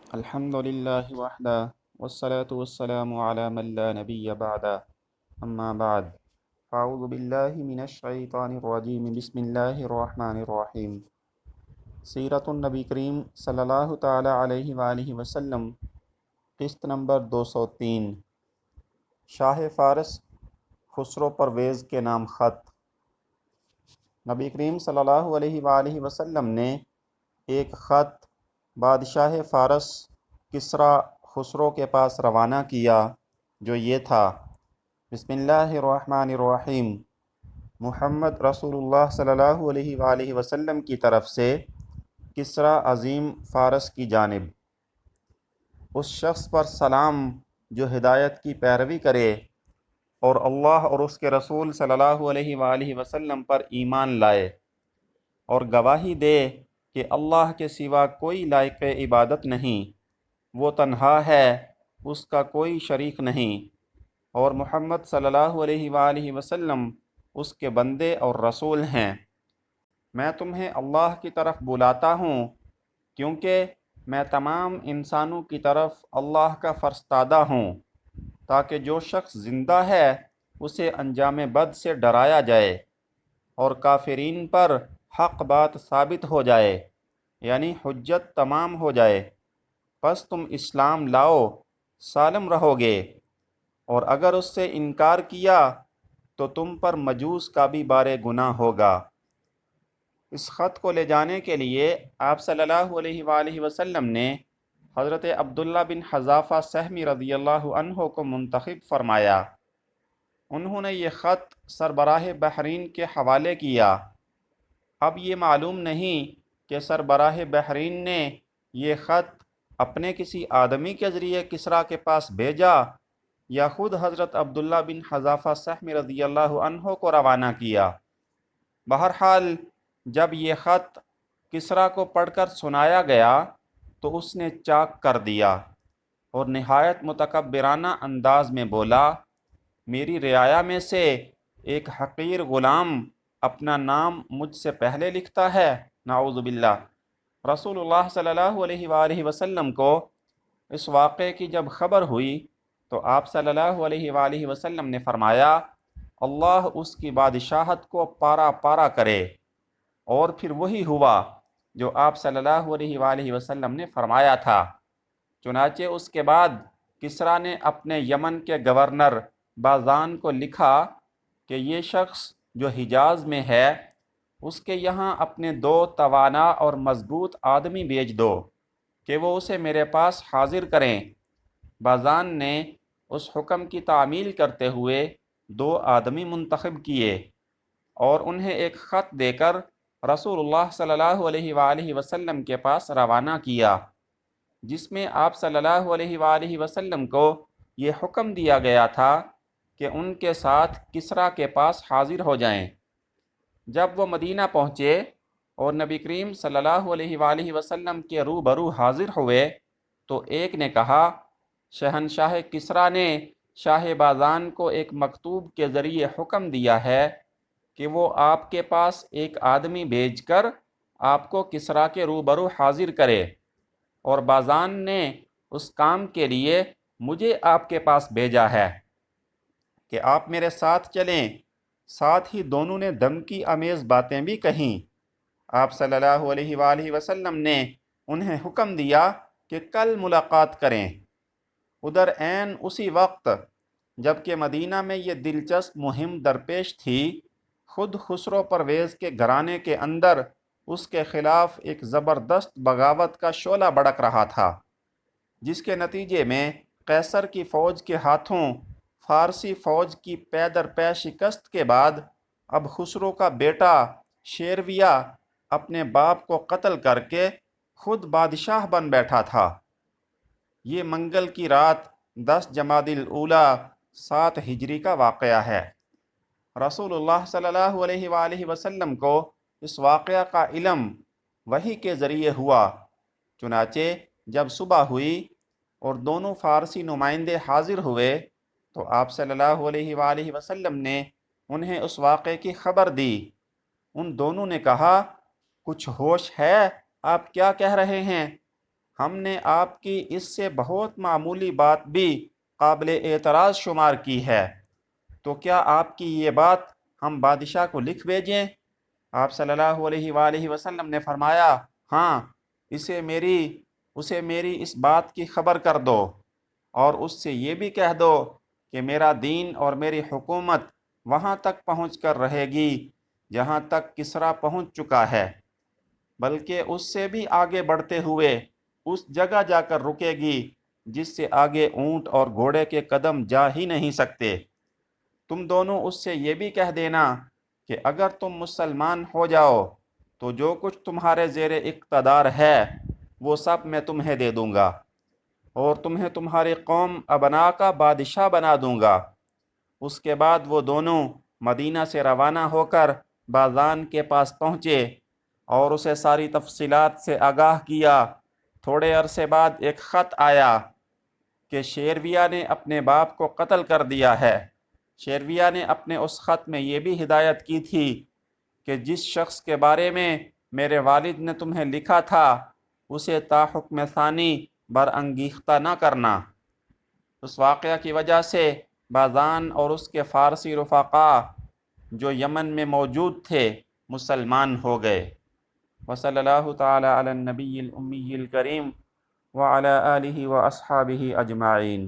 الحمد لله وحده والصلاة والسلام على من لا نبي بعده أما بعد أعوذ بالله من الشيطان الرجيم بسم الله الرحمن الرحيم سیرت النبی کریم صلی اللہ تعالی علیہ وآلہ وسلم قسط نمبر 203 شاہ فارس خسرو پرویز کے نام خط۔ نبی کریم صلی اللہ علیہ وآلہ وسلم نے ایک خط بادشاہ فارس کسریٰ خسرو کے پاس روانہ کیا جو یہ تھا: بسم اللہ الرحمن الرحیم، محمد رسول اللہ صلی اللہ علیہ وآلہ وسلم کی طرف سے کسریٰ عظیم فارس کی جانب، اس شخص پر سلام جو ہدایت کی پیروی کرے اور اللہ اور اس کے رسول صلی اللہ علیہ وآلہ وسلم پر ایمان لائے اور گواہی دے کہ اللہ کے سوا کوئی لائق عبادت نہیں، وہ تنہا ہے، اس کا کوئی شریک نہیں، اور محمد صلی اللہ علیہ وآلہ وسلم اس کے بندے اور رسول ہیں۔ میں تمہیں اللہ کی طرف بلاتا ہوں کیونکہ میں تمام انسانوں کی طرف اللہ کا فرستادہ ہوں، تاکہ جو شخص زندہ ہے اسے انجام بد سے ڈرایا جائے اور کافرین پر حق بات ثابت ہو جائے، یعنی حجت تمام ہو جائے۔ پس تم اسلام لاؤ، سالم رہو گے، اور اگر اس سے انکار کیا تو تم پر مجوس کا بھی بار گناہ ہوگا۔ اس خط کو لے جانے کے لیے آپ صلی اللہ علیہ وآلہ وسلم نے حضرت عبداللہ بن حذافہ سہمی رضی اللہ عنہ کو منتخب فرمایا۔ انہوں نے یہ خط سربراہ بحرین کے حوالے کیا۔ اب یہ معلوم نہیں کہ سربراہ بحرین نے یہ خط اپنے کسی آدمی کے ذریعے کسریٰ کے پاس بھیجا یا خود حضرت عبداللہ بن حذافہ سہمی رضی اللہ عنہ کو روانہ کیا۔ بہرحال جب یہ خط کسریٰ کو پڑھ کر سنایا گیا تو اس نے چاک کر دیا اور نہایت متکبرانہ انداز میں بولا: میری رعایا میں سے ایک حقیر غلام اپنا نام مجھ سے پہلے لکھتا ہے، نعوذ باللہ۔ رسول اللہ صلی اللہ علیہ وآلہ وسلم کو اس واقعے کی جب خبر ہوئی تو آپ صلی اللہ علیہ وآلہ وسلم نے فرمایا: اللہ اس کی بادشاہت کو پارا پارا کرے، اور پھر وہی ہوا جو آپ صلی اللہ علیہ وآلہ وسلم نے فرمایا تھا۔ چنانچہ اس کے بعد کسریٰ نے اپنے یمن کے گورنر بازان کو لکھا کہ یہ شخص جو حجاز میں ہے اس کے یہاں اپنے 2 توانا اور مضبوط آدمی بھیج دو کہ وہ اسے میرے پاس حاضر کریں۔ بازان نے اس حکم کی تعمیل کرتے ہوئے 2 آدمی منتخب کیے اور انہیں ایک خط دے کر رسول اللہ صلی اللہ علیہ وآلہ وسلم کے پاس روانہ کیا، جس میں آپ صلی اللہ علیہ وآلہ وسلم کو یہ حکم دیا گیا تھا کہ ان کے ساتھ کسریٰ کے پاس حاضر ہو جائیں۔ جب وہ مدینہ پہنچے اور نبی کریم صلی اللہ علیہ وآلہ وسلم کے روبرو حاضر ہوئے تو ایک نے کہا: شہنشاہ کسریٰ نے شاہ بازان کو ایک مکتوب کے ذریعے حکم دیا ہے کہ وہ آپ کے پاس ایک آدمی بھیج کر آپ کو کسریٰ کے روبرو حاضر کرے، اور بازان نے اس کام کے لیے مجھے آپ کے پاس بھیجا ہے کہ آپ میرے ساتھ چلیں۔ ساتھ ہی دونوں نے دھمکی آمیز باتیں بھی کہیں۔ آپ صلی اللہ علیہ وآلہ وسلم نے انہیں حکم دیا کہ کل ملاقات کریں۔ ادھر عین اسی وقت جبکہ مدینہ میں یہ دلچسپ مہم درپیش تھی، خود خسرو پرویز کے گھرانے کے اندر اس کے خلاف ایک زبردست بغاوت کا شعلہ بھڑک رہا تھا، جس کے نتیجے میں قیصر کی فوج کے ہاتھوں فارسی فوج کی پے در پے شکست کے بعد اب خسرو کا بیٹا شیرویہ اپنے باپ کو قتل کر کے خود بادشاہ بن بیٹھا تھا۔ یہ منگل کی رات 10 جمادی الاولیٰ 7 ہجری کا واقعہ ہے۔ رسول اللہ صلی اللہ علیہ وآلہ وسلم کو اس واقعہ کا علم وحی کے ذریعے ہوا۔ چنانچہ جب صبح ہوئی اور دونوں فارسی نمائندے حاضر ہوئے تو آپ صلی اللہ علیہ وآلہ وسلم نے انہیں اس واقعے کی خبر دی۔ ان دونوں نے کہا: کچھ ہوش ہے؟ آپ کیا کہہ رہے ہیں؟ ہم نے آپ کی اس سے بہت معمولی بات بھی قابل اعتراض شمار کی ہے، تو کیا آپ کی یہ بات ہم بادشاہ کو لکھ بھیجیں؟ آپ صلی اللہ علیہ وآلہ وسلم نے فرمایا، ہاں، اسے میری اس بات کی خبر کر دو، اور اس سے یہ بھی کہہ دو کہ میرا دین اور میری حکومت وہاں تک پہنچ کر رہے گی جہاں تک کسریٰ پہنچ چکا ہے، بلکہ اس سے بھی آگے بڑھتے ہوئے اس جگہ جا کر رکے گی جس سے آگے اونٹ اور گھوڑے کے قدم جا ہی نہیں سکتے۔ تم دونوں اس سے یہ بھی کہہ دینا کہ اگر تم مسلمان ہو جاؤ تو جو کچھ تمہارے زیر اقتدار ہے وہ سب میں تمہیں دے دوں گا، اور تمہیں تمہاری قوم ابنا کا بادشاہ بنا دوں گا۔ اس کے بعد وہ دونوں مدینہ سے روانہ ہو کر باذان کے پاس پہنچے اور اسے ساری تفصیلات سے آگاہ کیا۔ تھوڑے عرصے بعد ایک خط آیا کہ شیرویہ نے اپنے باپ کو قتل کر دیا ہے۔ شیرویہ نے اپنے اس خط میں یہ بھی ہدایت کی تھی کہ جس شخص کے بارے میں میرے والد نے تمہیں لکھا تھا اسے تا حکم ثانی برانگیختہ نہ کرنا۔ اس واقعہ کی وجہ سے باذان اور اس کے فارسی رفقا جو یمن میں موجود تھے مسلمان ہو گئے۔ وصلی اللہ تعالی علی النبی الامی الکریم وعلی آلہ واصحابہ اجمعین۔